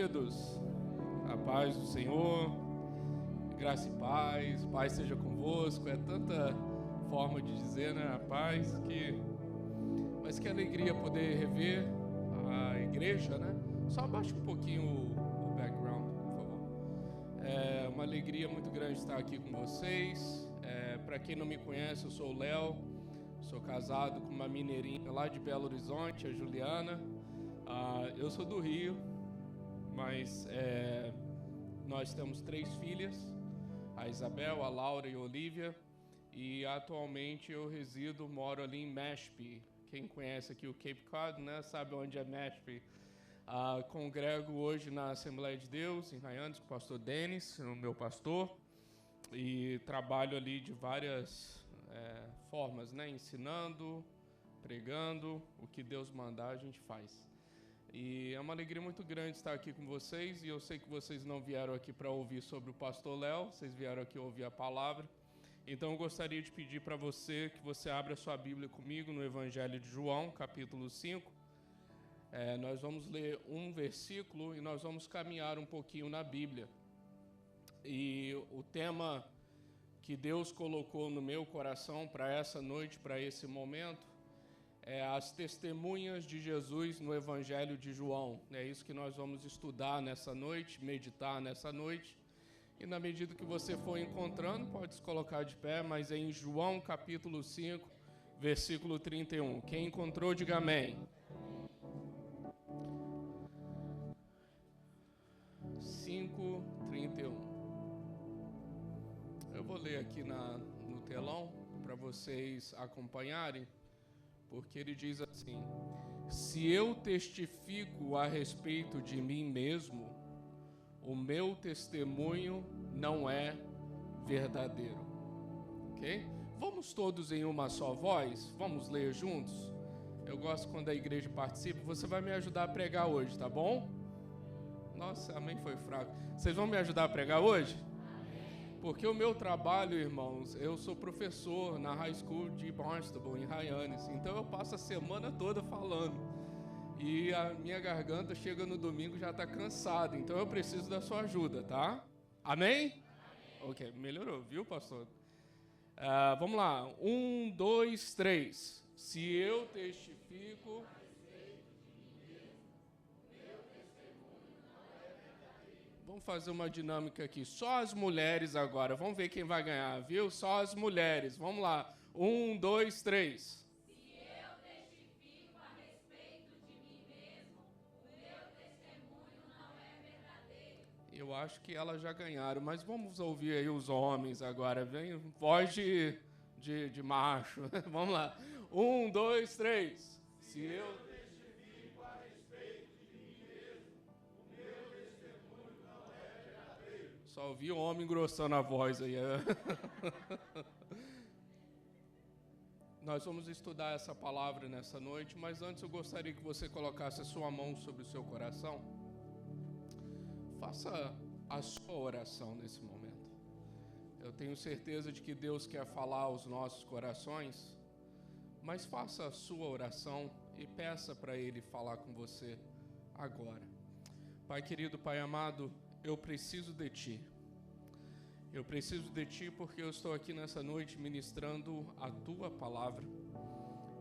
queridos, a paz do Senhor, graça e paz seja convosco, é tanta forma de dizer, né, a paz, mas que alegria poder rever a igreja, né, só abaixa um pouquinho o background, por favor, é uma alegria muito grande estar aqui com vocês, para quem não me conhece, eu sou o Léo, sou casado com uma mineirinha lá de Belo Horizonte, a Juliana. Eu sou do Rio, mas nós temos 3 filhas, a Isabel, a Laura e a Olivia, e atualmente eu moro ali em Mashpee. Quem conhece aqui o Cape Cod, né, sabe onde é Mashpee. Congrego hoje na Assembleia de Deus, em Hyannis, com o pastor Denis, o meu pastor, e trabalho ali de várias formas, né, ensinando, pregando, o que Deus mandar a gente faz. E é uma alegria muito grande estar aqui com vocês, e eu sei que vocês não vieram aqui para ouvir sobre o pastor Léo, vocês vieram aqui ouvir a palavra. Então eu gostaria de pedir para você que você abra a sua Bíblia comigo no Evangelho de João, capítulo 5. Nós vamos ler um versículo e nós vamos caminhar um pouquinho na Bíblia. E o tema que Deus colocou no meu coração para essa noite, para esse momento, as testemunhas de Jesus no Evangelho de João. É isso que nós vamos estudar nessa noite, meditar nessa noite. E na medida que você for encontrando, pode se colocar de pé, mas é em João capítulo 5, versículo 31. Quem encontrou, diga amém. 5:31. Eu vou ler aqui no telão para vocês acompanharem. Porque ele diz assim: se eu testifico a respeito de mim mesmo, o meu testemunho não é verdadeiro. Ok? Vamos todos em uma só voz? Vamos ler juntos? Eu gosto quando a igreja participa. Você vai me ajudar a pregar hoje, tá bom? Nossa, amém, foi fraco. Vocês vão me ajudar a pregar hoje? Porque o meu trabalho, irmãos, eu sou professor na High School de Barnstable, em Hyannis. Então eu passo a semana toda falando. E a minha garganta chega no domingo já está cansada. Então eu preciso da sua ajuda, tá? Amém? Amém. Ok, melhorou, viu, pastor? Vamos lá. 1, 2, 3. Se eu testifico... Vamos fazer uma dinâmica aqui. Só as mulheres agora. Vamos ver quem vai ganhar, viu? Só as mulheres. Vamos lá. 1, 2, 3. Se eu testifico a respeito de mim mesmo, o meu testemunho não é verdadeiro. Eu acho que elas já ganharam, mas vamos ouvir aí os homens agora. Vem voz de macho. Vamos lá. 1, 2, 3. Se eu... Só ouvi o homem engrossando a voz aí. Nós vamos estudar essa palavra nessa noite, mas antes eu gostaria que você colocasse a sua mão sobre o seu coração. Faça a sua oração nesse momento. Eu tenho certeza de que Deus quer falar aos nossos corações, mas faça a sua oração e peça para Ele falar com você agora. Pai querido, Pai amado, eu preciso de Ti. Eu preciso de Ti porque eu estou aqui nessa noite ministrando a Tua palavra.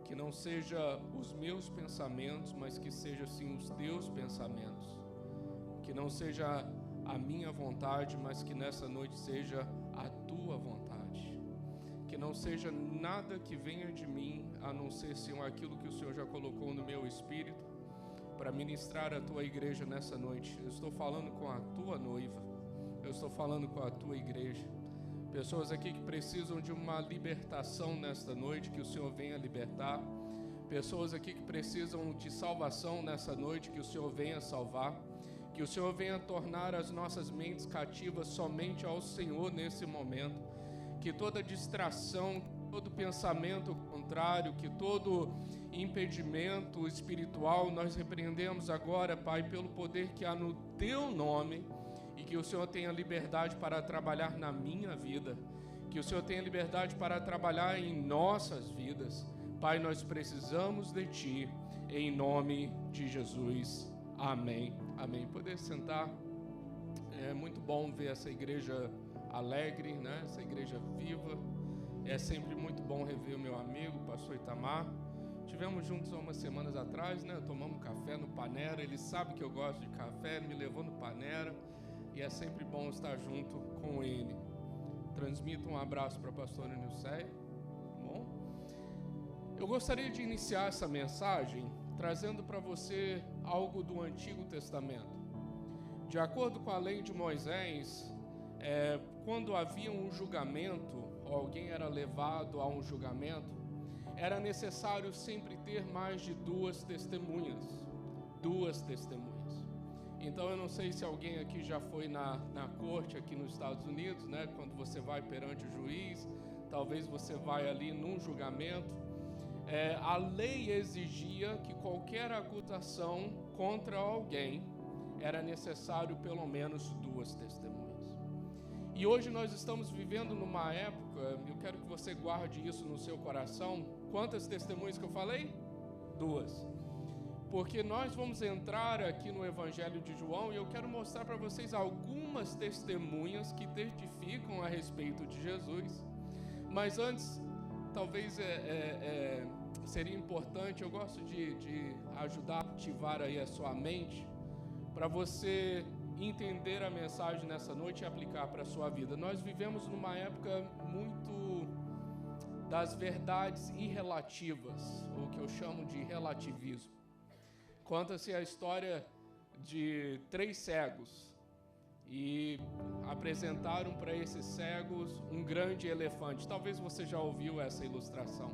Que não seja os meus pensamentos, mas que seja sim os Teus pensamentos. Que não seja a minha vontade, mas que nessa noite seja a Tua vontade. Que não seja nada que venha de mim, a não ser sim aquilo que o Senhor já colocou no meu espírito, para ministrar a Tua igreja nessa noite. Eu estou falando com a Tua noiva, eu estou falando com a Tua igreja. Pessoas aqui que precisam de uma libertação nesta noite, que o Senhor venha libertar. Pessoas aqui que precisam de salvação nessa noite, que o Senhor venha salvar. Que o Senhor venha tornar as nossas mentes cativas somente ao Senhor nesse momento. Que toda distração, todo pensamento contrário, que todo impedimento espiritual, nós repreendemos agora, Pai, pelo poder que há no Teu nome, e que o Senhor tenha liberdade para trabalhar na minha vida, que o Senhor tenha liberdade para trabalhar em nossas vidas. Pai, nós precisamos de Ti, em nome de Jesus. Amém, amém. Poder sentar. É muito bom ver essa igreja alegre, né? Essa igreja viva. É sempre muito bom rever o meu amigo, o pastor Itamar. Tivemos juntos há umas semanas atrás, né? Tomamos café no Panera. Ele sabe que eu gosto de café, ele me levou no Panera. E é sempre bom estar junto com ele. Transmito um abraço para a pastora Nilceia. Bom? Eu gostaria de iniciar essa mensagem trazendo para você algo do Antigo Testamento. De acordo com a lei de Moisés, quando havia um julgamento, ou alguém era levado a um julgamento, era necessário sempre ter mais de duas testemunhas. Duas testemunhas. Então eu não sei se alguém aqui já foi na corte aqui nos Estados Unidos, né? Quando você vai perante o juiz, talvez você vai ali num julgamento. A lei exigia que qualquer acusação contra alguém era necessário pelo menos duas testemunhas. E hoje nós estamos vivendo numa época, eu quero que você guarde isso no seu coração. Quantas testemunhas que eu falei? Duas. Porque nós vamos entrar aqui no Evangelho de João e eu quero mostrar para vocês algumas testemunhas que testificam a respeito de Jesus. Mas antes, talvez seria importante, eu gosto de ajudar a ativar aí a sua mente, para você entender a mensagem nessa noite e aplicar para a sua vida. Nós vivemos numa época muito das verdades irrelativas, o que eu chamo de relativismo. Conta-se a história de 3 cegos e apresentaram para esses cegos um grande elefante. Talvez você já ouviu essa ilustração.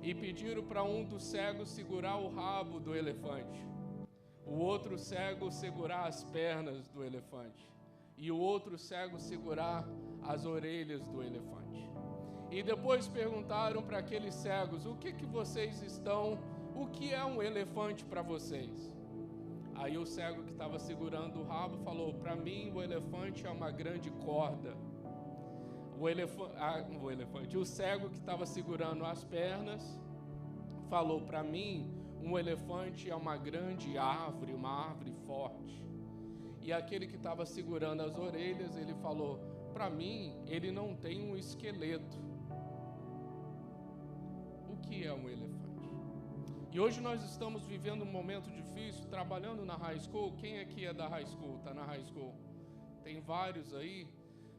E pediram para um dos cegos segurar o rabo do elefante, o outro cego segurar as pernas do elefante e o outro cego segurar as orelhas do elefante. E depois perguntaram para aqueles cegos: o que é um elefante para vocês? Aí o cego que estava segurando o rabo falou: para mim o elefante é uma grande corda. O cego que estava segurando as pernas falou: para mim um elefante é uma grande árvore, uma árvore forte. E aquele que estava segurando as orelhas, ele falou: para mim ele não tem um esqueleto. O que é um elefante? E hoje nós estamos vivendo um momento difícil, trabalhando na high school. Quem aqui é da high school? Está na high school? Tem vários aí.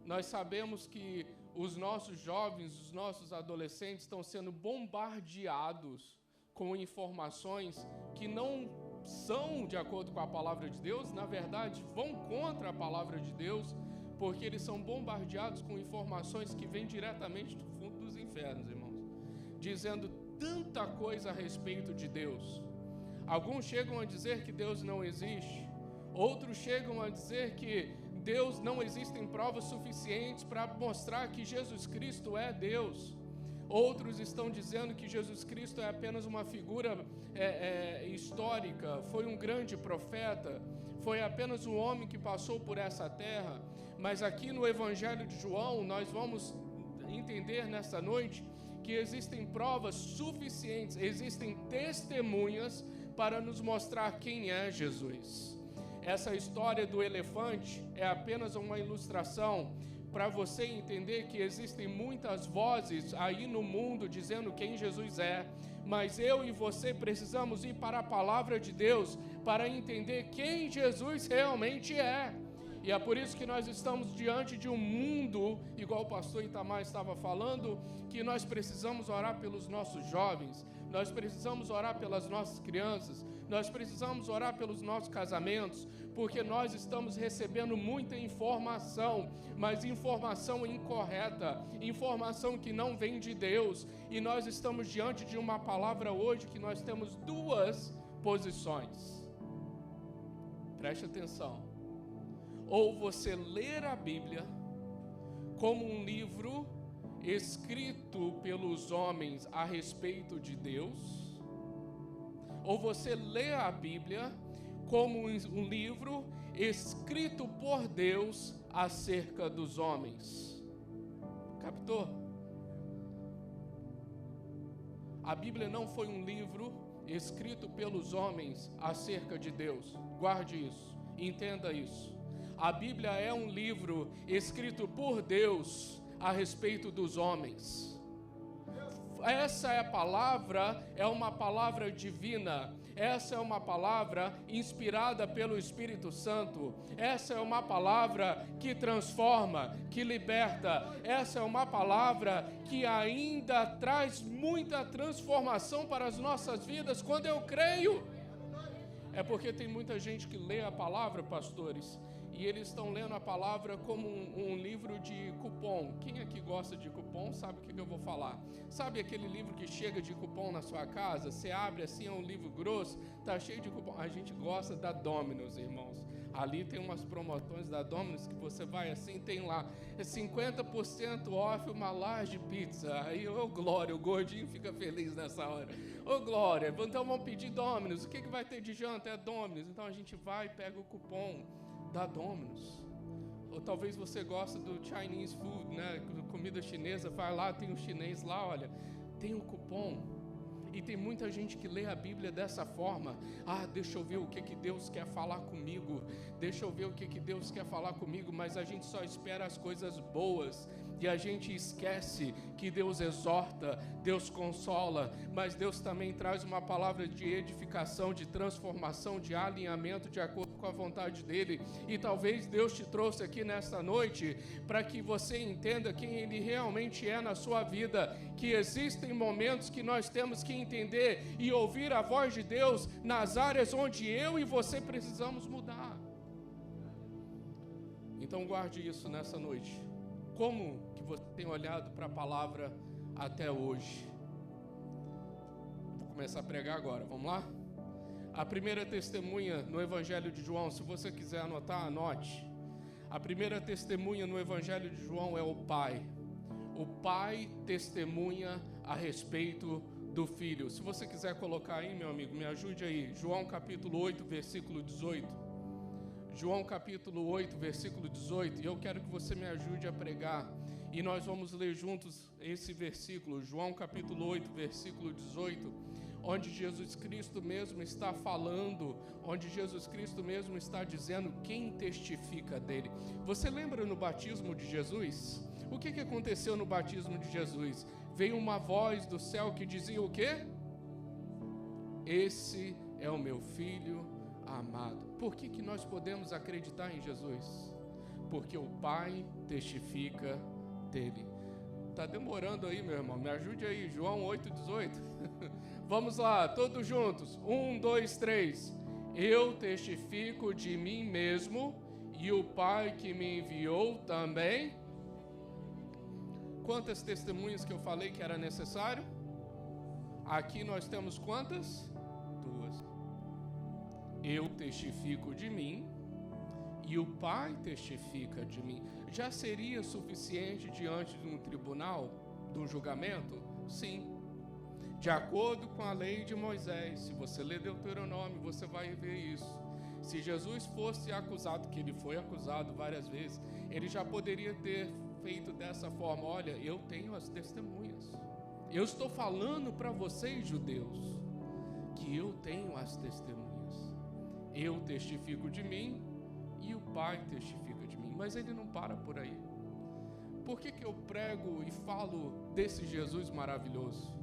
Nós sabemos que os nossos jovens, os nossos adolescentes estão sendo bombardeados com informações que não são de acordo com a palavra de Deus, na verdade vão contra a palavra de Deus, porque eles são bombardeados com informações que vêm diretamente do fundo dos infernos, irmãos, dizendo tanta coisa a respeito de Deus. Alguns chegam a dizer que Deus não existe, outros chegam a dizer que Deus não existem provas suficientes para mostrar que Jesus Cristo é Deus. Outros estão dizendo que Jesus Cristo é apenas uma figura histórica, foi um grande profeta, foi apenas um homem que passou por essa terra. Mas aqui no Evangelho de João nós vamos entender nesta noite que existem provas suficientes, existem testemunhas para nos mostrar quem é Jesus. Essa história do elefante é apenas uma ilustração para você entender que existem muitas vozes aí no mundo dizendo quem Jesus é, mas eu e você precisamos ir para a palavra de Deus para entender quem Jesus realmente é. E é por isso que nós estamos diante de um mundo, igual o pastor Itamar estava falando, que nós precisamos orar pelos nossos jovens, nós precisamos orar pelas nossas crianças, nós precisamos orar pelos nossos casamentos, porque nós estamos recebendo muita informação, mas informação incorreta, informação que não vem de Deus, e nós estamos diante de uma palavra hoje que nós temos duas posições. Preste atenção. Ou você ler a Bíblia como um livro escrito pelos homens a respeito de Deus, ou você lê a Bíblia como um livro escrito por Deus acerca dos homens. Captou? A Bíblia não foi um livro escrito pelos homens acerca de Deus. Guarde isso, entenda isso. A Bíblia é um livro escrito por Deus a respeito dos homens. Essa é a palavra, é uma palavra divina. Essa é uma palavra inspirada pelo Espírito Santo. Essa é uma palavra que transforma, que liberta. Essa é uma palavra que ainda traz muita transformação para as nossas vidas quando eu creio. É porque tem muita gente que lê a palavra, pastores, e eles estão lendo a palavra como um livro de cupom. Quem aqui gosta de cupom sabe o que eu vou falar. Sabe aquele livro que chega de cupom na sua casa? Você abre assim, é um livro grosso, tá cheio de cupom. A gente gosta da Domino's, irmãos. Ali tem umas promoções da Domino's que você vai assim, tem lá 50% off uma large pizza. Aí, ô glória, o gordinho fica feliz nessa hora. Ô glória, então vamos pedir Domino's. O que vai ter de janta? É Domino's. Então a gente vai e pega o cupom da Domino's. Ou talvez você gosta do Chinese food, né? Comida chinesa, vai lá, tem um chinês lá, olha, tem um cupom. E tem muita gente que lê a Bíblia dessa forma. Ah, deixa eu ver o que Deus quer falar comigo. Deixa eu ver o que Deus quer falar comigo. Mas a gente só espera as coisas boas. E a gente esquece que Deus exorta, Deus consola, mas Deus também traz uma palavra de edificação, de transformação, de alinhamento de acordo com a vontade dEle. E talvez Deus te trouxe aqui nesta noite para que você entenda quem Ele realmente é na sua vida, que existem momentos que nós temos que entender e ouvir a voz de Deus nas áreas onde eu e você precisamos mudar. Então guarde isso nessa noite. Como que você tem olhado para a palavra até hoje? Vou começar a pregar agora, vamos lá? A primeira testemunha no Evangelho de João, se você quiser anotar, anote. A primeira testemunha no Evangelho de João é o Pai. O Pai testemunha a respeito do Filho. Se você quiser colocar aí, meu amigo, me ajude aí. João capítulo 8, versículo 18. João capítulo 8, versículo 18, e eu quero que você me ajude a pregar, e nós vamos ler juntos esse versículo, João capítulo 8, versículo 18, onde Jesus Cristo mesmo está falando, onde Jesus Cristo mesmo está dizendo quem testifica dele. Você lembra no batismo de Jesus? O que aconteceu no batismo de Jesus? Veio uma voz do céu que dizia o quê? Esse é o meu filho amado. Por que nós podemos acreditar em Jesus? Porque o Pai testifica dele. Tá demorando aí, meu irmão, me ajude aí, João 8,18. Vamos lá, todos juntos, 1, 2, 3. Eu testifico de mim mesmo, e o Pai que me enviou também. Quantas testemunhas que eu falei que era necessário? Aqui nós temos quantas? 2. Eu testifico de mim e o Pai testifica de mim. Já seria suficiente diante de um tribunal, de um julgamento? Sim. De acordo com a lei de Moisés, se você ler Deuteronômio, você vai ver isso. Se Jesus fosse acusado, que ele foi acusado várias vezes, ele já poderia ter feito dessa forma: olha, eu tenho as testemunhas. Eu estou falando para vocês, judeus, que eu tenho as testemunhas. Eu testifico de mim e o Pai testifica de mim. Mas ele não para por aí. Por que eu prego e falo desse Jesus maravilhoso?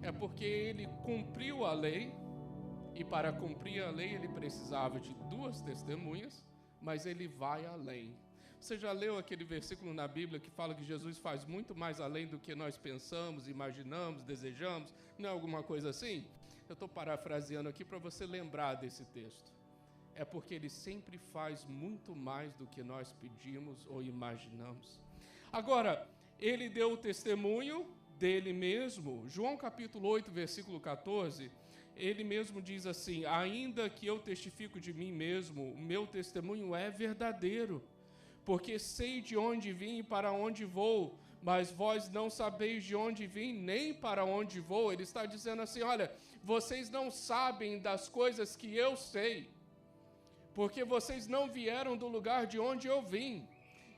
É porque ele cumpriu a lei, e para cumprir a lei ele precisava de 2 testemunhas, mas ele vai além. Você já leu aquele versículo na Bíblia que fala que Jesus faz muito mais além do que nós pensamos, imaginamos, desejamos? Não é alguma coisa assim? Eu estou parafraseando aqui para você lembrar desse texto. É porque ele sempre faz muito mais do que nós pedimos ou imaginamos. Agora, ele deu o testemunho dele mesmo. João capítulo 8, versículo 14, ele mesmo diz assim: ainda que eu testifico de mim mesmo, o meu testemunho é verdadeiro, porque sei de onde vim e para onde vou, mas vós não sabeis de onde vim, nem para onde vou. Ele está dizendo assim: olha, vocês não sabem das coisas que eu sei, porque vocês não vieram do lugar de onde eu vim.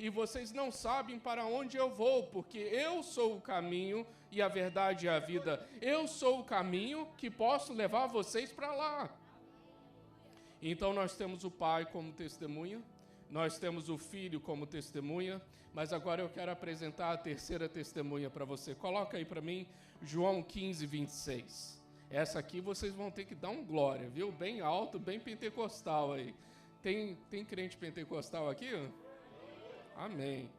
e vocês não sabem para onde eu vou, porque eu sou o caminho e a verdade e a vida. Eu sou o caminho que posso levar vocês para lá. Então nós temos o Pai como testemunha, nós temos o Filho como testemunha, mas agora eu quero apresentar a terceira testemunha para você. Coloca aí para mim, João 15, 26. Essa aqui vocês vão ter que dar um glória, viu? Bem alto, bem pentecostal aí. Tem crente pentecostal aqui? Amém.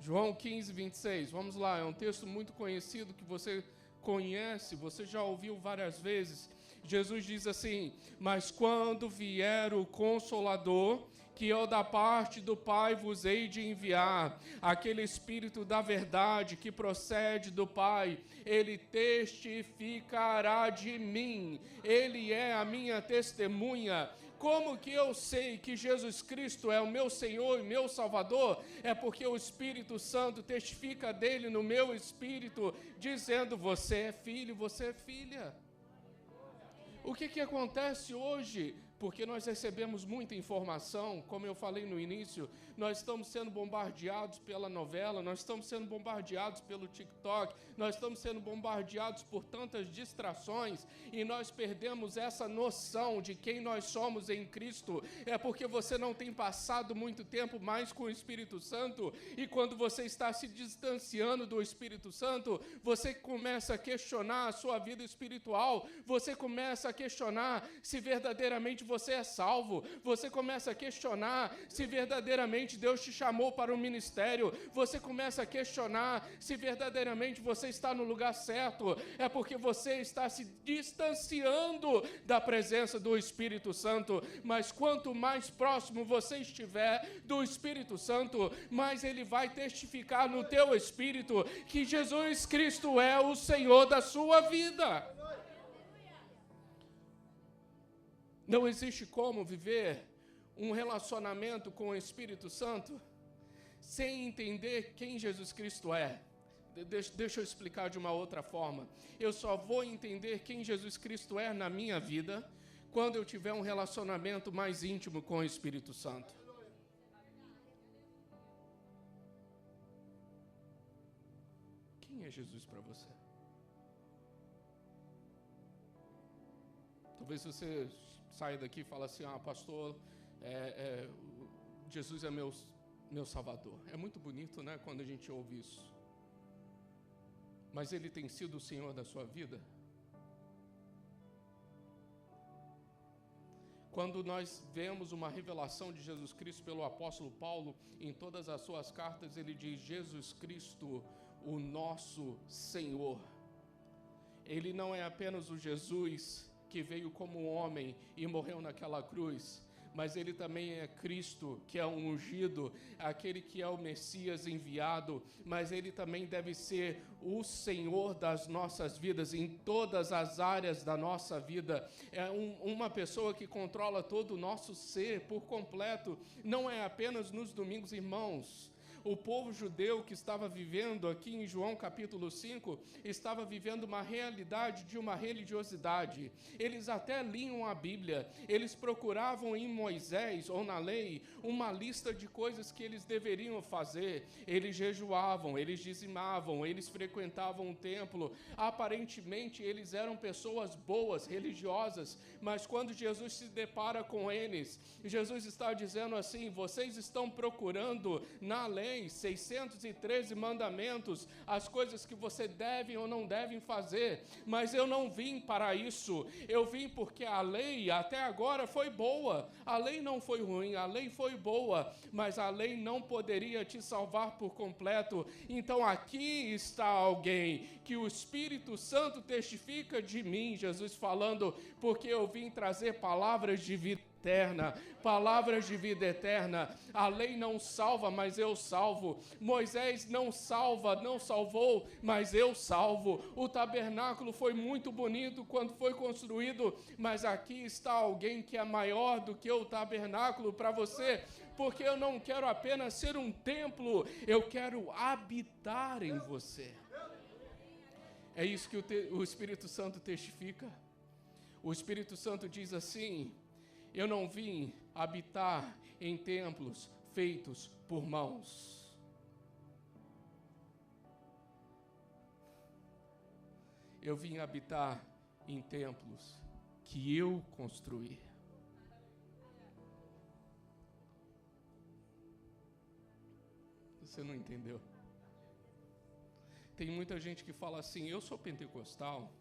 João 15, 26. Vamos lá, é um texto muito conhecido que você conhece, você já ouviu várias vezes. Jesus diz assim: mas quando vier o Consolador, que eu da parte do Pai vos hei de enviar, aquele Espírito da verdade que procede do Pai, ele testificará de mim, ele é a minha testemunha. Como que eu sei que Jesus Cristo é o meu Senhor e meu Salvador? É porque o Espírito Santo testifica dele no meu espírito, dizendo: você é filho, você é filha. O que acontece hoje? Porque nós recebemos muita informação, como eu falei no início, nós estamos sendo bombardeados pela novela, nós estamos sendo bombardeados pelo TikTok, nós estamos sendo bombardeados por tantas distrações e nós perdemos essa noção de quem nós somos em Cristo. É porque você não tem passado muito tempo mais com o Espírito Santo, e quando você está se distanciando do Espírito Santo, você começa a questionar a sua vida espiritual, você começa a questionar se verdadeiramente você é salvo, você começa a questionar se verdadeiramente Deus te chamou para o ministério, você começa a questionar se verdadeiramente você está no lugar certo. É porque você está se distanciando da presença do Espírito Santo. Mas quanto mais próximo você estiver do Espírito Santo, mais ele vai testificar no teu espírito que Jesus Cristo é o Senhor da sua vida. Não existe como viver um relacionamento com o Espírito Santo sem entender quem Jesus Cristo é. Deixa eu explicar de uma outra forma. Eu só vou entender quem Jesus Cristo é na minha vida quando eu tiver um relacionamento mais íntimo com o Espírito Santo. Quem é Jesus para você? Talvez você saia daqui e fale assim: pastor, Jesus é meu Salvador. É muito bonito, né, quando a gente ouve isso. Mas ele tem sido o Senhor da sua vida? Quando nós vemos uma revelação de Jesus Cristo pelo apóstolo Paulo, em todas as suas cartas, ele diz: Jesus Cristo, o nosso Senhor. Ele não é apenas o Jesus que veio como homem e morreu naquela cruz, mas ele também é Cristo, que é o ungido, aquele que é o Messias enviado, mas ele também deve ser o Senhor das nossas vidas, em todas as áreas da nossa vida. É uma pessoa que controla todo o nosso ser por completo, não é apenas nos domingos, irmãos. O povo judeu que estava vivendo aqui em João capítulo 5, estava vivendo uma realidade de uma religiosidade. Eles até liam a Bíblia, eles procuravam em Moisés ou na lei uma lista de coisas que eles deveriam fazer. Eles jejuavam, eles dizimavam, eles frequentavam o templo. Aparentemente eles eram pessoas boas, religiosas, mas quando Jesus se depara com eles, Jesus está dizendo assim: vocês estão procurando na lei 613 mandamentos, as coisas que você deve ou não deve fazer, mas eu não vim para isso. Eu vim porque a lei até agora foi boa, a lei não foi ruim, a lei foi boa, mas a lei não poderia te salvar por completo. Então aqui está alguém que o Espírito Santo testifica de mim, Jesus falando, porque eu vim trazer palavras de vida eterna, palavras de vida eterna. A lei não salva, mas eu salvo. Moisés não salvou, mas eu salvo. O tabernáculo foi muito bonito quando foi construído, mas aqui está alguém que é maior do que o tabernáculo para você, porque eu não quero apenas ser um templo, eu quero habitar em você. É isso que o Espírito Santo testifica. O Espírito Santo diz assim: eu não vim habitar em templos feitos por mãos. Eu vim habitar em templos que eu construí. Você não entendeu? Tem muita gente que fala assim, eu sou pentecostal,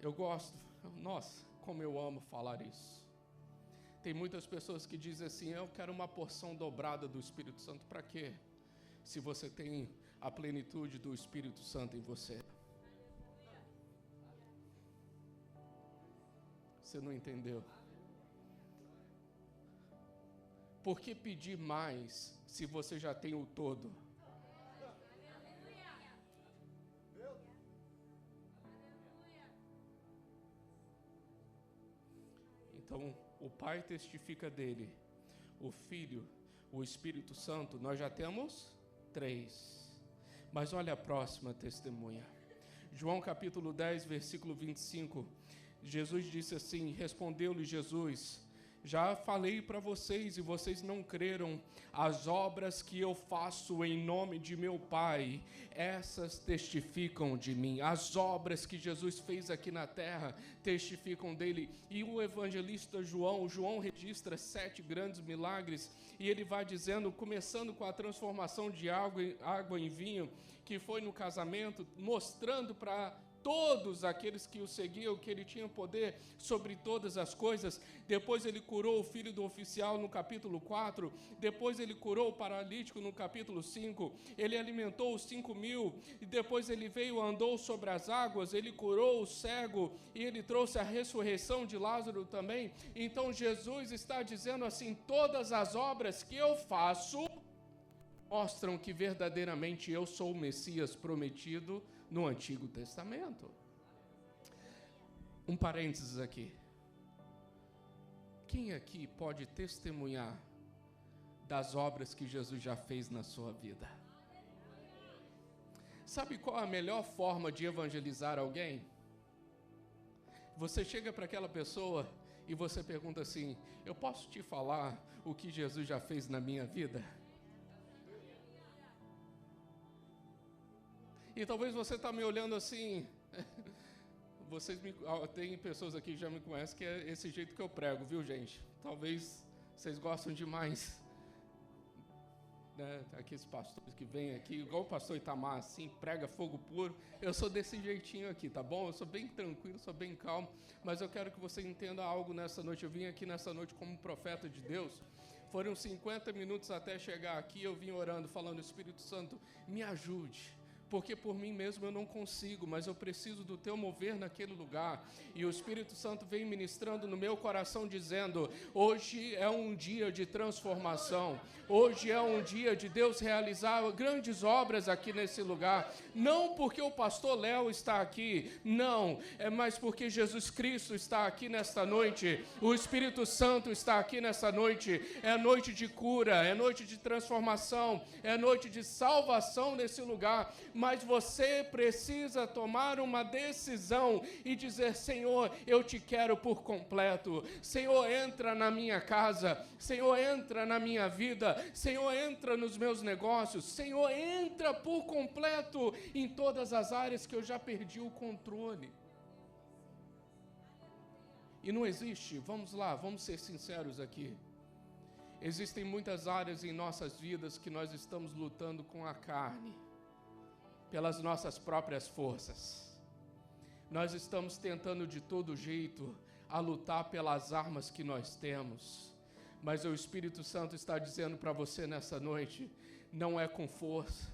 eu gosto, nossa, como eu amo falar isso. Tem muitas pessoas que dizem assim, eu quero uma porção dobrada do Espírito Santo. Para quê? Se você tem a plenitude do Espírito Santo em você. Você não entendeu? Por que pedir mais se você já tem o todo? Então, o Pai testifica dele, o Filho, o Espírito Santo, nós já temos 3. Mas olha a próxima testemunha. João capítulo 10, versículo 25. Jesus disse assim, respondeu-lhe Jesus, já falei para vocês e vocês não creram, as obras que eu faço em nome de meu Pai, essas testificam de mim. As obras que Jesus fez aqui na terra testificam dele. E o evangelista João registra 7 grandes milagres, e ele vai dizendo, começando com a transformação de água em vinho, que foi no casamento, mostrando para todos aqueles que o seguiam, que ele tinha poder sobre todas as coisas. Depois ele curou o filho do oficial no capítulo 4, depois ele curou o paralítico no capítulo 5, ele alimentou os 5.000, e depois ele veio, andou sobre as águas, ele curou o cego, e ele trouxe a ressurreição de Lázaro também. Então Jesus está dizendo assim, todas as obras que eu faço mostram que verdadeiramente eu sou o Messias prometido no Antigo Testamento. Um parênteses aqui. Quem aqui pode testemunhar das obras que Jesus já fez na sua vida? Sabe qual a melhor forma de evangelizar alguém? Você chega para aquela pessoa e você pergunta assim, eu posso te falar o que Jesus já fez na minha vida? E talvez você está me olhando assim, tem pessoas aqui que já me conhecem que é esse jeito que eu prego, viu gente? Talvez vocês gostam demais, né? Aqueles pastores que vêm aqui, igual o pastor Itamar, assim, prega fogo puro. Eu sou desse jeitinho aqui, tá bom? Eu sou bem tranquilo, sou bem calmo, mas eu quero que você entenda algo nessa noite. Eu vim aqui nessa noite como profeta de Deus. Foram 50 minutos até chegar aqui, eu vim orando, falando, Espírito Santo, me ajude. Porque por mim mesmo eu não consigo, mas eu preciso do teu mover naquele lugar. E o Espírito Santo vem ministrando no meu coração dizendo, hoje é um dia de transformação, hoje é um dia de Deus realizar grandes obras aqui nesse lugar, não porque o pastor Léo está aqui, não, é mais porque Jesus Cristo está aqui nesta noite, o Espírito Santo está aqui nesta noite, é noite de cura, é noite de transformação, é noite de salvação nesse lugar. Mas você precisa tomar uma decisão e dizer, Senhor, eu te quero por completo. Senhor, entra na minha casa. Senhor, entra na minha vida. Senhor, entra nos meus negócios. Senhor, entra por completo em todas as áreas que eu já perdi o controle. E não existe, vamos lá, vamos ser sinceros aqui. Existem muitas áreas em nossas vidas que nós estamos lutando com a carne, pelas nossas próprias forças. Nós estamos tentando de todo jeito a lutar pelas armas que nós temos. Mas o Espírito Santo está dizendo para você nessa noite, não é com força,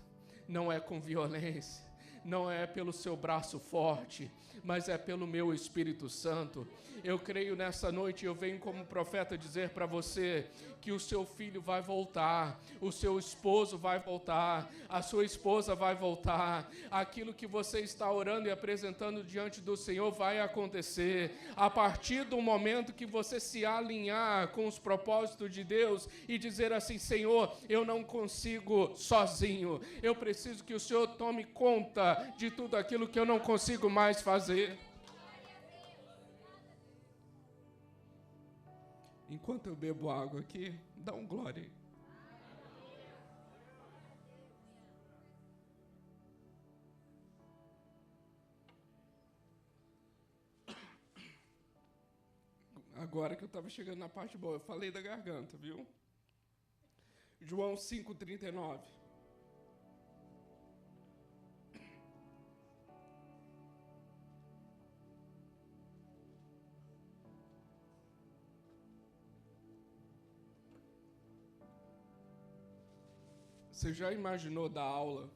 não é com violência, não é pelo seu braço forte, mas é pelo meu Espírito Santo. Eu creio nessa noite, eu venho como profeta dizer para você que o seu filho vai voltar, o seu esposo vai voltar, a sua esposa vai voltar, aquilo que você está orando e apresentando diante do Senhor vai acontecer, a partir do momento que você se alinhar com os propósitos de Deus e dizer assim, Senhor, eu não consigo sozinho, eu preciso que o Senhor tome conta de tudo aquilo que eu não consigo mais fazer. Enquanto eu bebo água aqui, dá um glória aí. Agora que eu estava chegando na parte boa, eu falei da garganta, viu? João 5,39. Você já imaginou dar aula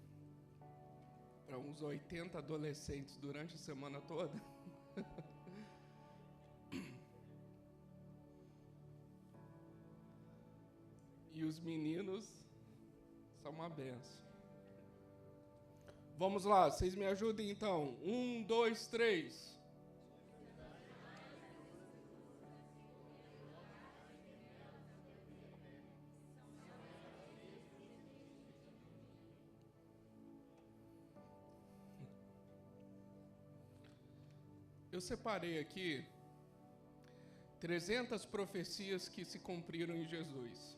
para uns 80 adolescentes durante a semana toda? E os meninos são uma benção. Vamos lá, vocês me ajudem então. 1, 2, 3. Eu separei aqui 300 profecias que se cumpriram em Jesus.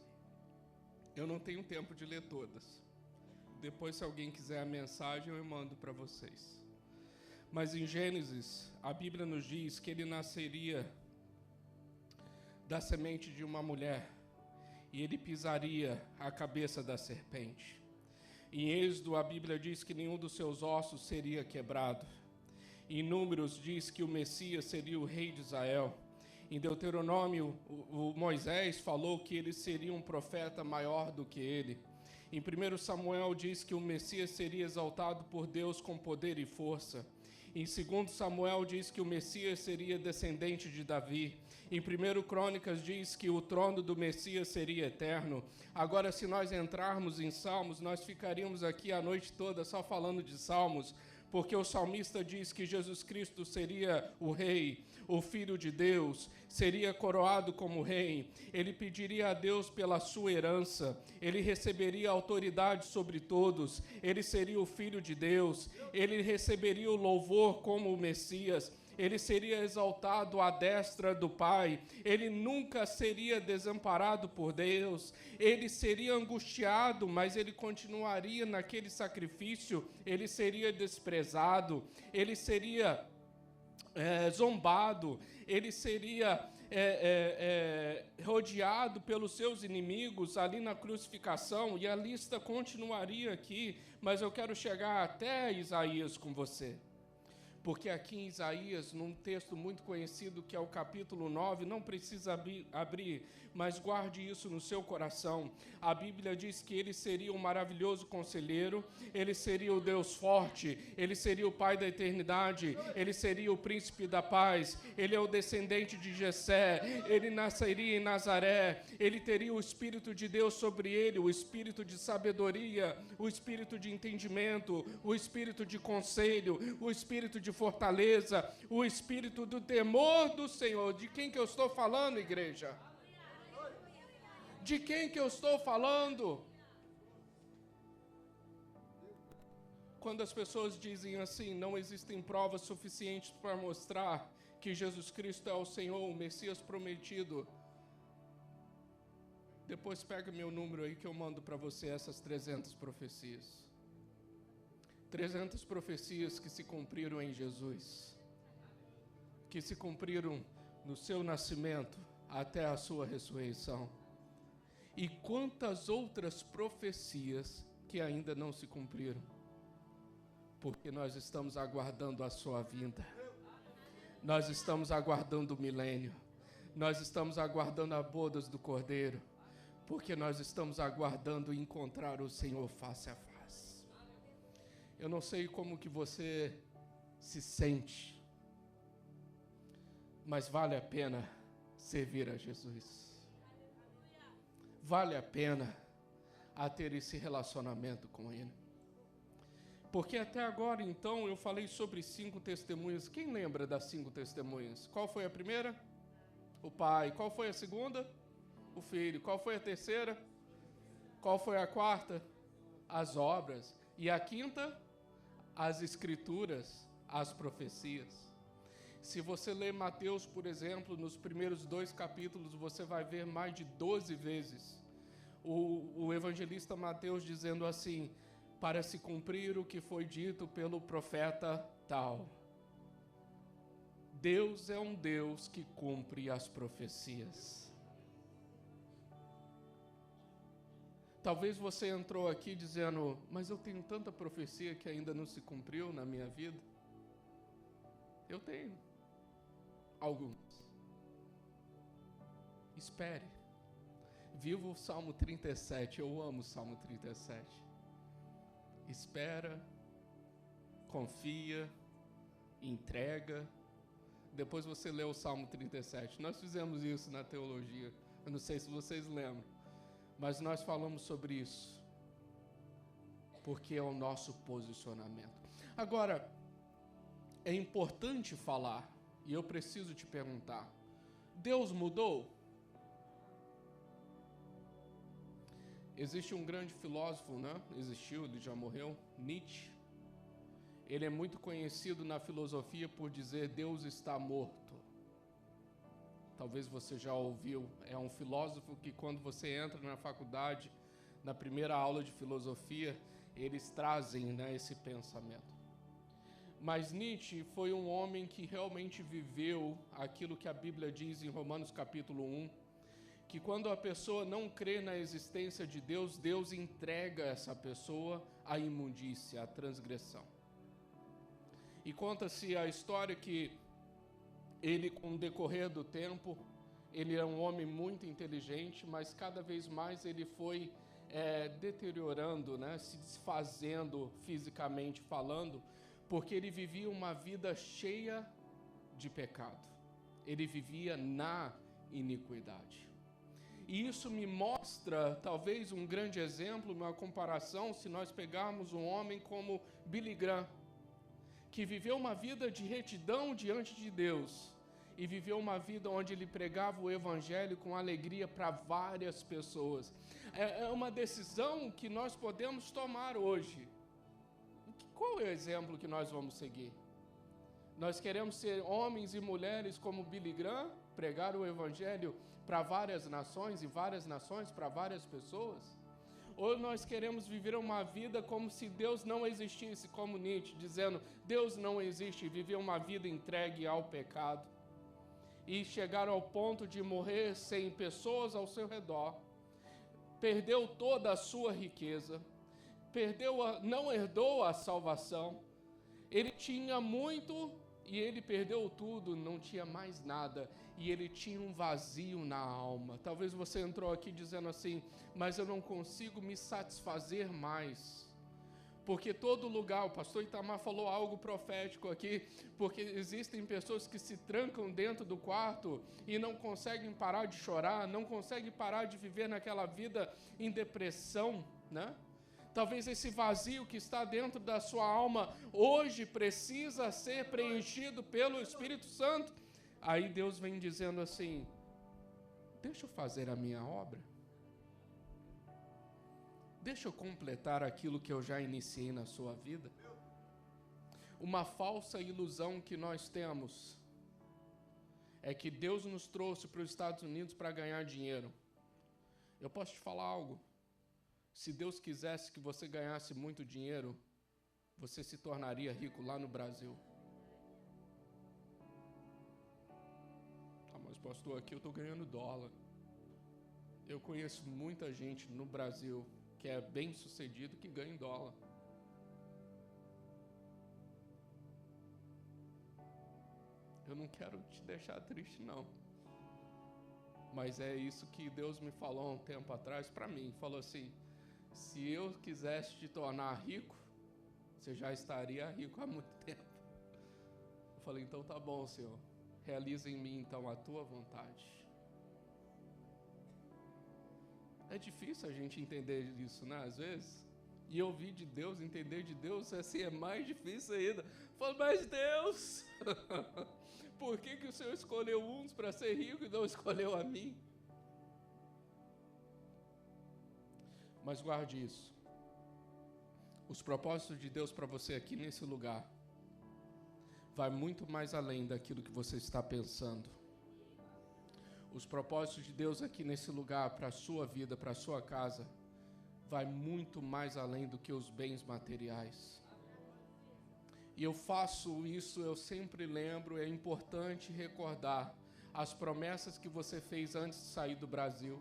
Eu não tenho tempo de ler todas. Depois, se alguém quiser a mensagem, eu mando para vocês. Mas em Gênesis, a Bíblia nos diz que ele nasceria da semente de uma mulher e ele pisaria a cabeça da serpente. Em Êxodo, a Bíblia diz que nenhum dos seus ossos seria quebrado. Em Números diz que o Messias seria o rei de Israel. Em Deuteronômio, o Moisés falou que ele seria um profeta maior do que ele. Em 1 Samuel diz que o Messias seria exaltado por Deus com poder e força. Em 2 Samuel diz que o Messias seria descendente de Davi. Em 1 Crônicas diz que o trono do Messias seria eterno. Agora, se nós entrarmos em Salmos, nós ficaríamos aqui a noite toda só falando de Salmos, porque o salmista diz que Jesus Cristo seria o rei, o Filho de Deus, seria coroado como rei. Ele pediria a Deus pela sua herança, ele receberia autoridade sobre todos, ele seria o Filho de Deus, ele receberia o louvor como o Messias, ele seria exaltado à destra do Pai, ele nunca seria desamparado por Deus, ele seria angustiado, mas ele continuaria naquele sacrifício, ele seria desprezado, ele seria zombado, ele seria rodeado pelos seus inimigos ali na crucificação, e a lista continuaria aqui, mas eu quero chegar até Isaías com você. Porque aqui em Isaías, num texto muito conhecido, que é o capítulo 9, não precisa abrir, mas guarde isso no seu coração. A Bíblia diz que ele seria um maravilhoso conselheiro, ele seria o Deus forte, ele seria o Pai da eternidade, ele seria o príncipe da paz, ele é o descendente de Jessé, ele nasceria em Nazaré, ele teria o Espírito de Deus sobre ele, o Espírito de sabedoria, o Espírito de entendimento, o Espírito de conselho, o Espírito de fortaleza, o espírito do temor do Senhor. De quem que eu estou falando, igreja? De quem que eu estou falando? Quando as pessoas dizem assim, não existem provas suficientes para mostrar que Jesus Cristo é o Senhor, o Messias prometido, depois pega meu número aí que eu mando para você essas 300 profecias. 300 profecias que se cumpriram em Jesus, que se cumpriram no seu nascimento até a sua ressurreição. E quantas outras profecias que ainda não se cumpriram, porque nós estamos aguardando a sua vinda, nós estamos aguardando o milênio, nós estamos aguardando as bodas do Cordeiro, porque nós estamos aguardando encontrar o Senhor face a face. Eu não sei como que você se sente, mas vale a pena servir a Jesus. Vale a pena a ter esse relacionamento com Ele. Porque até agora, então, eu falei sobre 5 testemunhas. Quem lembra das 5 testemunhas? Qual foi a primeira? O Pai. Qual foi a segunda? O Filho. Qual foi a terceira? Qual foi a quarta? As obras. E a quinta? As Escrituras, as profecias. Se você ler Mateus, por exemplo, nos primeiros 2 capítulos, você vai ver mais de 12 vezes o evangelista Mateus dizendo assim, para se cumprir o que foi dito pelo profeta tal. Deus é um Deus que cumpre as profecias. Talvez você entrou aqui dizendo, mas eu tenho tanta profecia que ainda não se cumpriu na minha vida. Eu tenho algumas. Espere. Viva o Salmo 37, eu amo o Salmo 37. Espera, confia, entrega. Depois você lê o Salmo 37. Nós fizemos isso na teologia. Eu não sei se vocês lembram, mas nós falamos sobre isso, porque é o nosso posicionamento. Agora, é importante falar, e eu preciso te perguntar, Deus mudou? Existe um grande filósofo, né? Existiu, ele já morreu, Nietzsche. Ele é muito conhecido na filosofia por dizer Deus está morto. Talvez você já ouviu. É um filósofo que quando você entra na faculdade, na primeira aula de filosofia, eles trazem, né, esse pensamento. Mas Nietzsche foi um homem que realmente viveu aquilo que a Bíblia diz em Romanos capítulo 1, que quando a pessoa não crê na existência de Deus, Deus entrega essa pessoa à imundícia, à transgressão. E conta-se a história que ele, com o decorrer do tempo, ele é um homem muito inteligente, mas cada vez mais ele foi deteriorando, né, se desfazendo fisicamente falando, porque ele vivia uma vida cheia de pecado. Ele vivia na iniquidade. E isso me mostra, talvez, um grande exemplo, uma comparação, se nós pegarmos um homem como Billy Graham, que viveu uma vida de retidão diante de Deus e viveu uma vida onde ele pregava o evangelho com alegria para várias pessoas. É uma decisão que nós podemos tomar hoje. Qual é o exemplo que nós vamos seguir? Nós queremos ser homens e mulheres como Billy Graham, pregar o evangelho para várias nações e várias nações para várias pessoas? Ou nós queremos viver uma vida como se Deus não existisse, como Nietzsche, dizendo, Deus não existe, viver uma vida entregue ao pecado, e chegar ao ponto de morrer sem pessoas ao seu redor, perdeu toda a sua riqueza, não herdou a salvação, ele tinha muito e ele perdeu tudo, não tinha mais nada, e ele tinha um vazio na alma. Talvez você entrou aqui dizendo assim, mas eu não consigo me satisfazer mais, porque todo lugar, o pastor Itamar falou algo profético aqui, porque existem pessoas que se trancam dentro do quarto e não conseguem parar de chorar, não conseguem parar de viver naquela vida em depressão, né? Talvez esse vazio que está dentro da sua alma hoje precisa ser preenchido pelo Espírito Santo. Aí Deus vem dizendo assim, deixa eu fazer a minha obra. Deixa eu completar aquilo que eu já iniciei na sua vida. Uma falsa ilusão que nós temos é que Deus nos trouxe para os Estados Unidos para ganhar dinheiro. Eu posso te falar algo? Se Deus quisesse que você ganhasse muito dinheiro, você se tornaria rico lá no Brasil. Ah, mas pastor, aqui eu estou ganhando dólar. Eu conheço muita gente no Brasil que é bem sucedido que ganha em dólar. Eu não quero te deixar triste, não. Mas é isso que Deus me falou há um tempo atrás para mim. Falou assim, se eu quisesse te tornar rico, você já estaria rico há muito tempo. Eu falei, então tá bom, Senhor. Realiza em mim, então, a tua vontade. É difícil a gente entender isso, né? Às vezes. E ouvir de Deus, entender de Deus, assim, é mais difícil ainda. Eu falo, mas Deus, por que o Senhor escolheu uns para ser rico e não escolheu a mim? Mas guarde isso. Os propósitos de Deus para você aqui nesse lugar vai muito mais além daquilo que você está pensando. Os propósitos de Deus aqui nesse lugar para a sua vida, para a sua casa, vai muito mais além do que os bens materiais. E eu faço isso, eu sempre lembro, é importante recordar as promessas que você fez antes de sair do Brasil,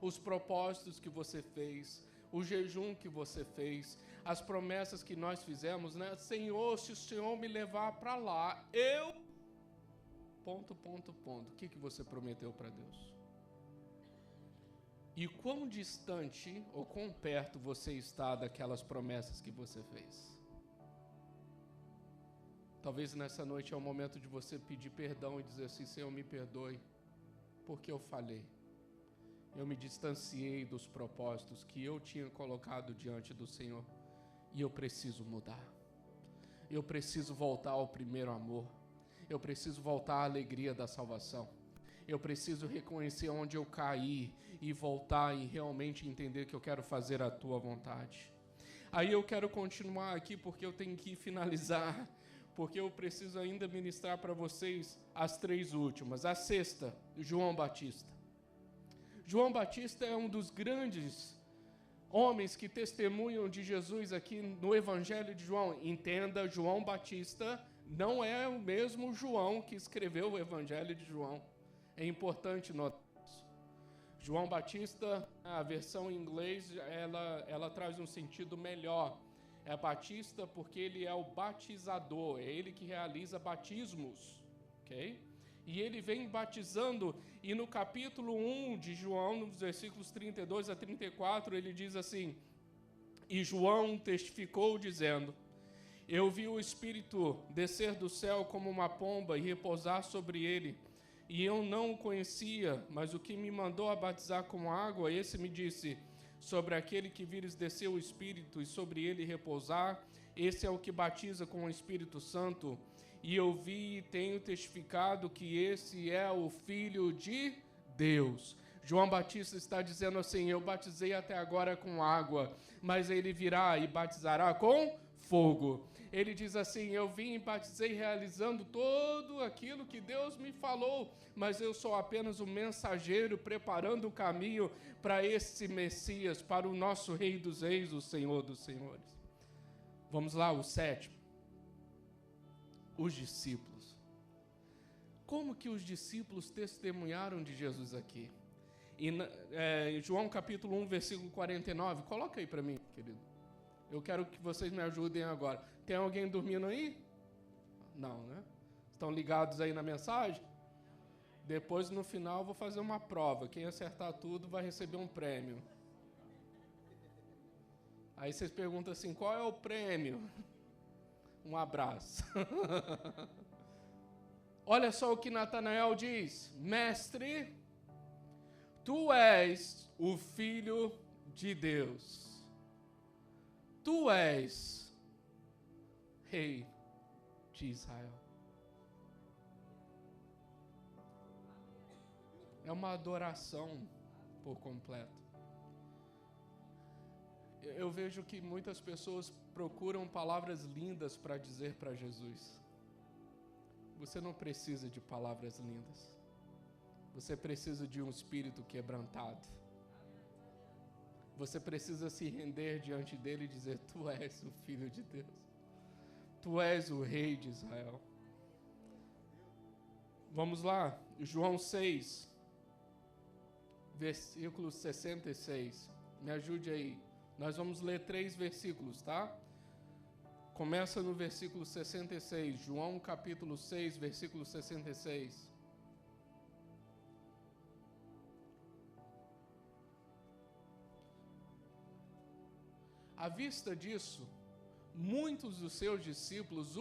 os propósitos que você fez, o jejum que você fez, as promessas que nós fizemos, né? Senhor, se o Senhor me levar para lá, eu... O que você prometeu para Deus? E quão distante ou quão perto você está daquelas promessas que você fez? Talvez nessa noite é o momento de você pedir perdão e dizer assim: Senhor, me perdoe, porque eu falhei. Eu me distanciei dos propósitos que eu tinha colocado diante do Senhor. E eu preciso mudar. Eu preciso voltar ao primeiro amor. Eu preciso voltar à alegria da salvação. Eu preciso reconhecer onde eu caí e voltar e realmente entender que eu quero fazer a tua vontade. Aí eu quero continuar aqui porque eu tenho que finalizar, porque eu preciso ainda ministrar para vocês as 3 últimas. A sexta, João Batista. João Batista é um dos grandes homens que testemunham de Jesus aqui no Evangelho de João. Entenda, João Batista não é o mesmo João que escreveu o Evangelho de João. É importante notar isso. João Batista, a versão em inglês, ela traz um sentido melhor. É Batista porque ele é o batizador, é ele que realiza batismos, ok? E ele vem batizando, e no capítulo 1 de João, nos versículos 32 a 34, ele diz assim: E João testificou dizendo: Eu vi o Espírito descer do céu como uma pomba e repousar sobre ele. E eu não o conhecia, mas o que me mandou a batizar com água, esse me disse: Sobre aquele que vires descer o Espírito e sobre ele repousar, esse é o que batiza com o Espírito Santo. E eu vi e tenho testificado que esse é o Filho de Deus. João Batista está dizendo assim: eu batizei até agora com água, mas ele virá e batizará com fogo. Ele diz assim: eu vim e batizei realizando todo aquilo que Deus me falou, mas eu sou apenas um mensageiro preparando o caminho para esse Messias, para o nosso Rei dos Reis, o Senhor dos Senhores. Vamos lá, o 7º. Os discípulos. Como que os discípulos testemunharam de Jesus aqui? Em João capítulo 1, versículo 49, coloca aí para mim, querido. Eu quero que vocês me ajudem agora. Tem alguém dormindo aí? Não, né? Estão ligados aí na mensagem? Depois, no final, eu vou fazer uma prova. Quem acertar tudo vai receber um prêmio. Aí vocês perguntam assim: qual é o prêmio? Um abraço. Olha só o que Natanael diz: Mestre, tu és o Filho de Deus. Tu és Rei de Israel. É uma adoração por completo. Eu vejo que muitas pessoas procuram palavras lindas para dizer para Jesus. Você não precisa de palavras lindas. Você precisa de um espírito quebrantado. Você precisa se render diante dele e dizer: tu és o Filho de Deus. Tu és o Rei de Israel. Vamos lá, João 6, versículo 66. Me ajude aí. Nós vamos ler 3 versículos, tá? Começa no versículo 66. João capítulo 6, versículo 66. À vista disso, muitos dos seus discípulos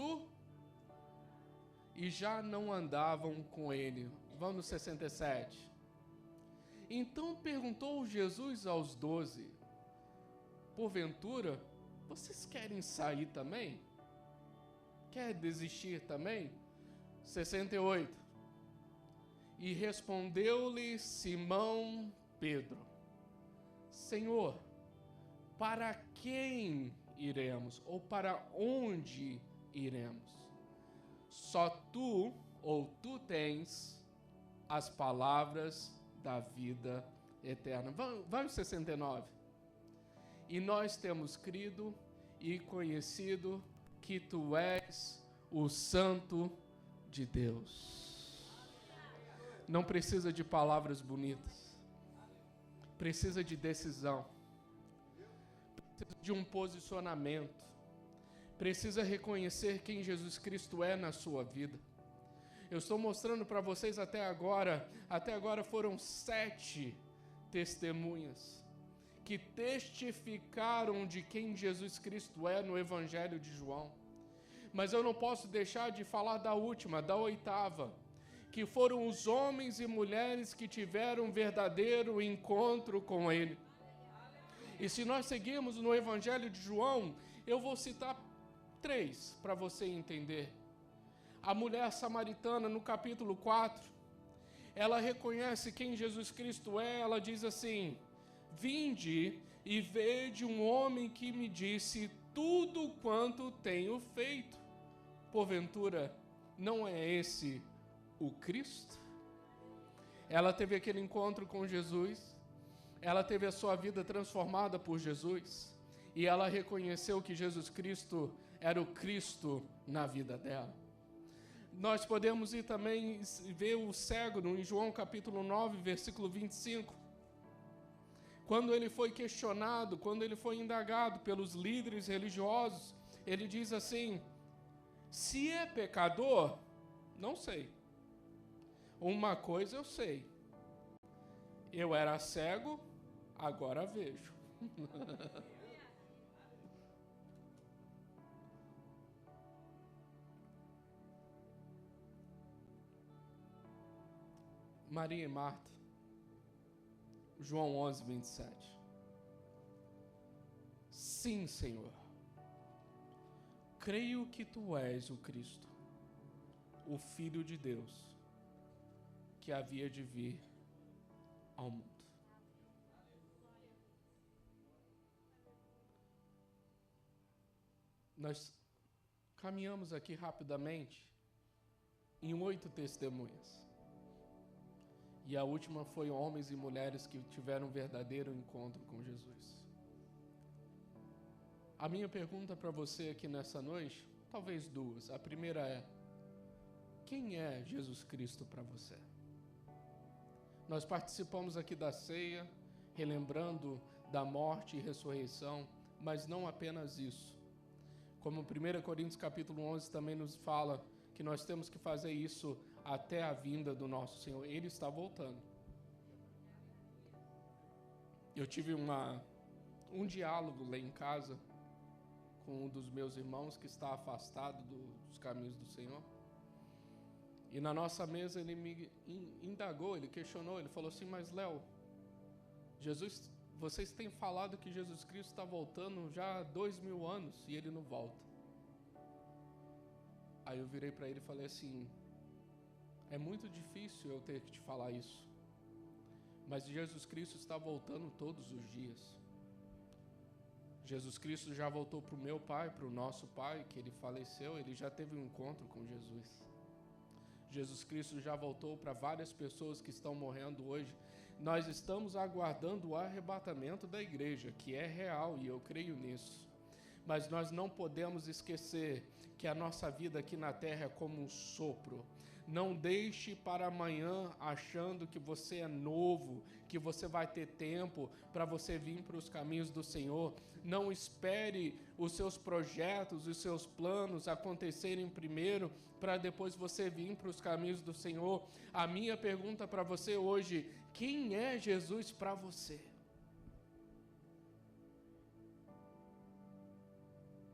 e já não andavam com ele. Vamos no 67. Então perguntou Jesus aos 12: porventura, vocês querem sair também? Quer desistir também? 68. E respondeu-lhe Simão Pedro: Senhor, para quem iremos? Ou para onde iremos? Só tu, ou tu tens, as palavras da vida eterna. Vamos 69. E nós temos crido e conhecido que tu és o Santo de Deus. Não precisa de palavras bonitas. Precisa de decisão. Precisa de um posicionamento. Precisa reconhecer quem Jesus Cristo é na sua vida. Eu estou mostrando para vocês até agora foram 7 testemunhas que testificaram de quem Jesus Cristo é no Evangelho de João. Mas eu não posso deixar de falar da última, da 8ª, que foram os homens e mulheres que tiveram um verdadeiro encontro com Ele. E se nós seguirmos no Evangelho de João, eu vou citar 3 para você entender. A mulher samaritana, no capítulo 4, ela reconhece quem Jesus Cristo é, ela diz assim: vinde e vede um homem que me disse tudo quanto tenho feito. Porventura, não é esse o Cristo? Ela teve aquele encontro com Jesus, ela teve a sua vida transformada por Jesus, e ela reconheceu que Jesus Cristo era o Cristo na vida dela. Nós podemos ir também ver o cego em João capítulo 9, versículo 25. Quando ele foi questionado, quando ele foi indagado pelos líderes religiosos, ele diz assim: se é pecador, não sei. Uma coisa eu sei. Eu era cego, agora vejo. Maria e Marta, João 11, 27. Sim, Senhor, creio que tu és o Cristo, o Filho de Deus, que havia de vir ao mundo. Nós caminhamos aqui rapidamente em 8 testemunhas. E a última foi homens e mulheres que tiveram um verdadeiro encontro com Jesus. A minha pergunta para você aqui nessa noite, talvez 2. A primeira é: quem é Jesus Cristo para você? Nós participamos aqui da ceia, relembrando da morte e ressurreição, mas não apenas isso. Como 1 Coríntios capítulo 11 também nos fala que nós temos que fazer isso até a vinda do nosso Senhor. Ele está voltando. Eu tive um diálogo lá em casa com um dos meus irmãos que está afastado dos caminhos do Senhor. E na nossa mesa ele me indagou, ele questionou, ele falou assim: mas Léo, vocês têm falado que Jesus Cristo está voltando já há 2000 anos e ele não volta. Aí eu virei para ele e falei assim: é muito difícil eu ter que te falar isso, mas Jesus Cristo está voltando todos os dias. Jesus Cristo já voltou para o meu pai, para o nosso pai, que ele faleceu, ele já teve um encontro com Jesus. Jesus Cristo já voltou para várias pessoas que estão morrendo hoje. Nós estamos aguardando o arrebatamento da igreja, que é real, e eu creio nisso. Mas nós não podemos esquecer que a nossa vida aqui na terra é como um sopro. Não deixe para amanhã achando que você é novo, que você vai ter tempo para você vir para os caminhos do Senhor. Não espere os seus projetos, os seus planos acontecerem primeiro para depois você vir para os caminhos do Senhor. A minha pergunta para você hoje: quem é Jesus para você?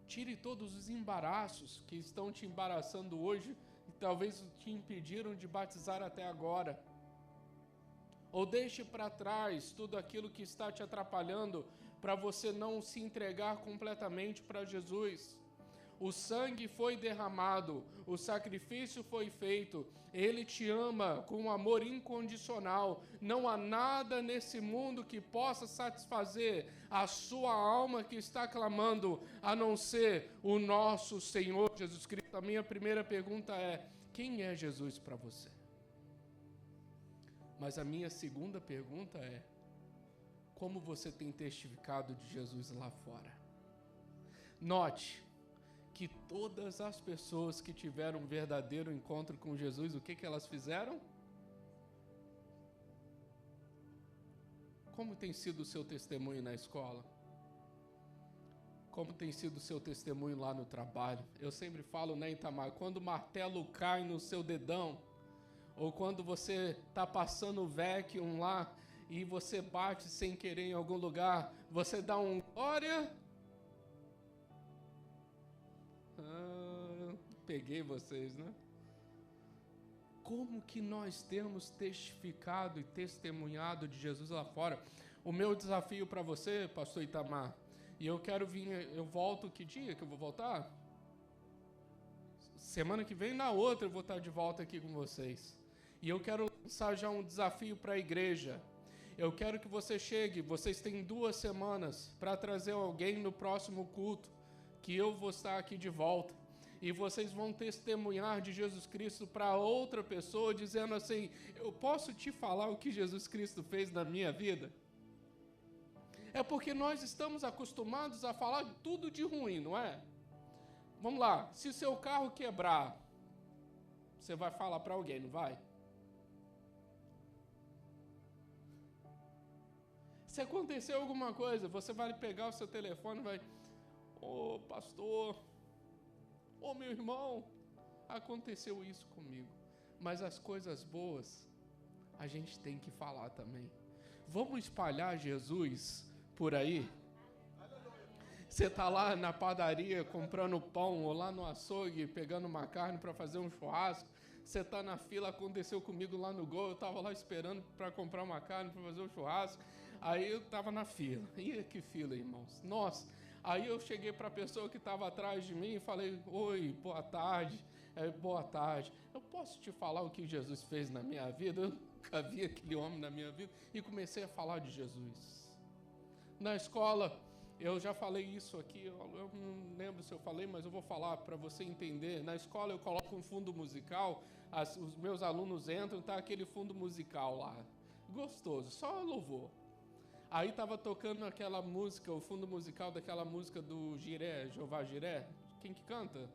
Tire todos os embaraços que estão te embaraçando hoje e talvez te impediram de batizar até agora. Ou deixe para trás tudo aquilo que está te atrapalhando para você não se entregar completamente para Jesus. O sangue foi derramado, o sacrifício foi feito, Ele te ama com um amor incondicional. Não há nada nesse mundo que possa satisfazer a sua alma que está clamando, a não ser o nosso Senhor Jesus Cristo. A minha primeira pergunta é: quem é Jesus para você? Mas a minha segunda pergunta é: como você tem testificado de Jesus lá fora? Note que todas as pessoas que tiveram um verdadeiro encontro com Jesus, o que elas fizeram? Como tem sido o seu testemunho na escola? Como tem sido o seu testemunho lá no trabalho? Eu sempre falo, né, Itamar, quando o martelo cai no seu dedão, ou quando você está passando o vacuum lá e você bate sem querer em algum lugar, você dá um glória. Peguei vocês, né? Como que nós temos testificado e testemunhado de Jesus lá fora? O meu desafio para você, pastor Itamar, e eu quero vir, eu volto, que dia que eu vou voltar? Semana que vem, na outra, eu vou estar de volta aqui com vocês. E eu quero lançar já um desafio para a igreja. Eu quero que você chegue, vocês têm 2 semanas para trazer alguém no próximo culto, que eu vou estar aqui de volta. E vocês vão testemunhar de Jesus Cristo para outra pessoa, dizendo assim, eu posso te falar o que Jesus Cristo fez na minha vida? É porque nós estamos acostumados a falar tudo de ruim, não é? Vamos lá, se o seu carro quebrar, você vai falar para alguém, não vai? Se acontecer alguma coisa, você vai pegar o seu telefone e vai... Ô, pastor, ô, meu irmão, aconteceu isso comigo. Mas as coisas boas, a gente tem que falar também. Vamos espalhar Jesus por aí? Você está lá na padaria comprando pão, ou lá no açougue pegando uma carne para fazer um churrasco. Você está na fila, aconteceu comigo lá no Gol, eu estava lá esperando para comprar uma carne para fazer um churrasco. Aí eu estava na fila. Ih, que fila, irmãos. Nossa. Aí eu cheguei para a pessoa que estava atrás de mim e falei, oi, boa tarde. Boa tarde. Eu posso te falar o que Jesus fez na minha vida? Eu nunca vi aquele homem na minha vida. E comecei a falar de Jesus. Na escola, eu já falei isso aqui, eu não lembro se eu falei, mas eu vou falar para você entender. Na escola eu coloco um fundo musical, os meus alunos entram, tá aquele fundo musical lá. Gostoso, só louvor. Aí estava tocando aquela música, o fundo musical daquela música do Jiré, Jeová Jiré. Quem que canta?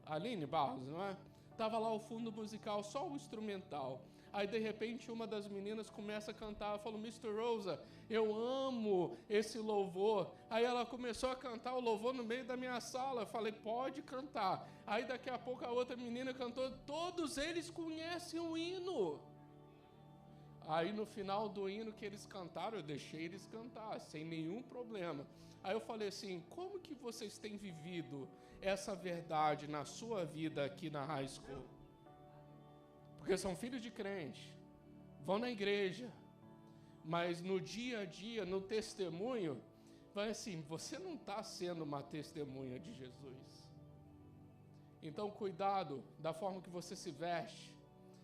Aline Barros, não é? Tava lá o fundo musical, só o instrumental. Aí, de repente, uma das meninas começa a cantar. Ela falou, Mr. Rosa, eu amo esse louvor. Aí ela começou a cantar o louvor no meio da minha sala. Eu falei, pode cantar. Aí, daqui a pouco, a outra menina cantou. Todos eles conhecem o hino. Aí, no final do hino que eles cantaram, eu deixei eles cantar, sem nenhum problema. Aí eu falei assim, como que vocês têm vivido essa verdade na sua vida aqui na High School? Porque são filhos de crente, vão na igreja, mas no dia a dia, no testemunho, vai assim, você não está sendo uma testemunha de Jesus. Então, cuidado da forma que você se veste,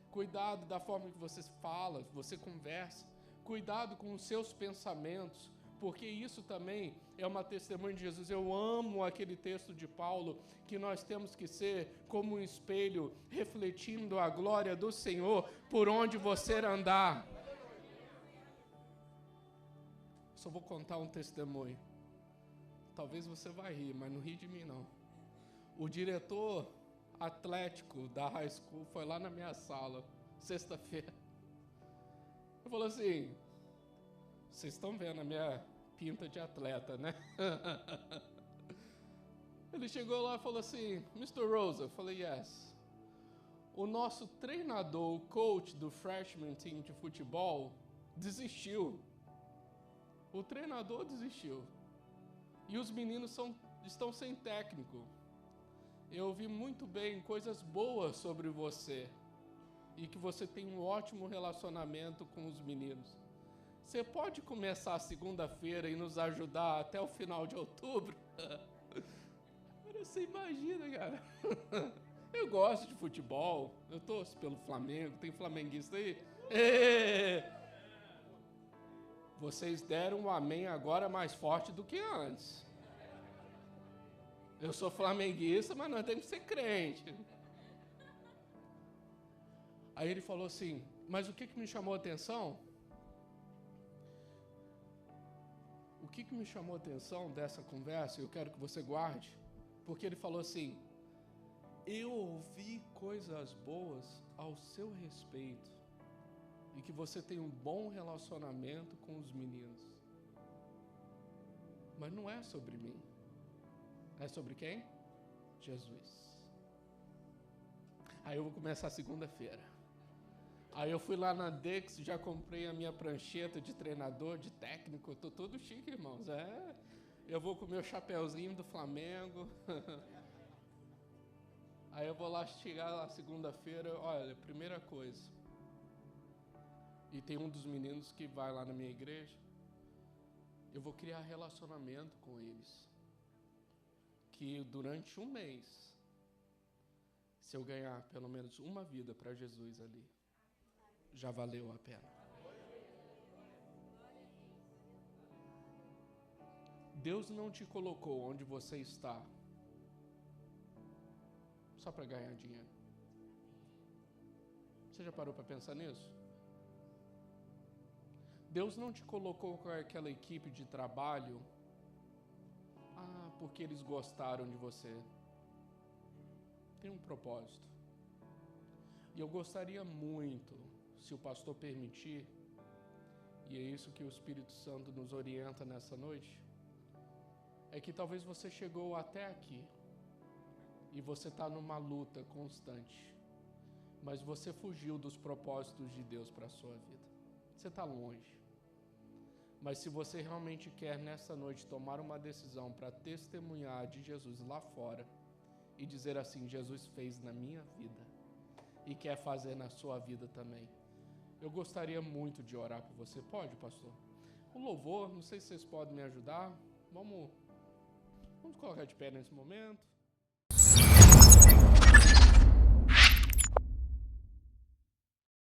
cuidado da forma que você fala, você conversa, cuidado com os seus pensamentos, porque isso também é uma testemunha de Jesus. Eu amo aquele texto de Paulo, que nós temos que ser como um espelho, refletindo a glória do Senhor por onde você andar. Só vou contar um testemunho. Talvez você vai rir, mas não ri de mim não. O diretor atlético da high school foi lá na minha sala, sexta-feira. Ele falou assim, vocês estão vendo a minha pinta de atleta, né? Ele chegou lá e falou assim, Mr. Rosa, eu falei, yes. O nosso treinador, o coach do freshman team de futebol, desistiu. O treinador desistiu. E os meninos estão sem técnico. Eu ouvi muito bem coisas boas sobre você. E que você tem um ótimo relacionamento com os meninos. Você pode começar segunda-feira e nos ajudar até o final de outubro? Você imagina, cara. Eu gosto de futebol. Eu torço pelo Flamengo. Tem flamenguista aí? Vocês deram um amém agora mais forte do que antes. Eu sou flamenguista, mas nós temos que ser crente. Aí ele falou assim, mas o que me chamou a atenção? O que me chamou a atenção dessa conversa, eu quero que você guarde, Porque ele falou assim: eu ouvi coisas boas ao seu respeito e que você tem um bom relacionamento com os meninos. Mas não é sobre mim. É sobre quem? Jesus. Aí eu vou começar segunda-feira. Aí eu fui lá na Dex, já comprei a minha prancheta de treinador, de técnico. Eu tô todo chique, irmãos. Eu vou com o meu chapeuzinho do Flamengo. Aí eu vou lá chegar lá segunda-feira. Olha, primeira coisa. E tem um dos meninos que vai lá na minha igreja. Eu vou criar relacionamento com eles. Que durante um mês, se eu ganhar pelo menos uma vida para Jesus ali, já valeu a pena. Deus não te colocou onde você está só para ganhar dinheiro. Você já parou para pensar nisso? Deus não te colocou com aquela equipe de trabalho porque eles gostaram de você. Tem um propósito. E eu gostaria muito, se o pastor permitir, e é isso que o Espírito Santo nos orienta nessa noite, é que talvez você chegou até aqui e você está numa luta constante, mas você fugiu dos propósitos de Deus para a sua vida. Você está longe. Mas se você realmente quer nessa noite tomar uma decisão para testemunhar de Jesus lá fora e dizer assim: Jesus fez na minha vida e quer fazer na sua vida também, eu gostaria muito de orar por você. Pode, pastor? O louvor, não sei se vocês podem me ajudar. Vamos colocar de pé nesse momento.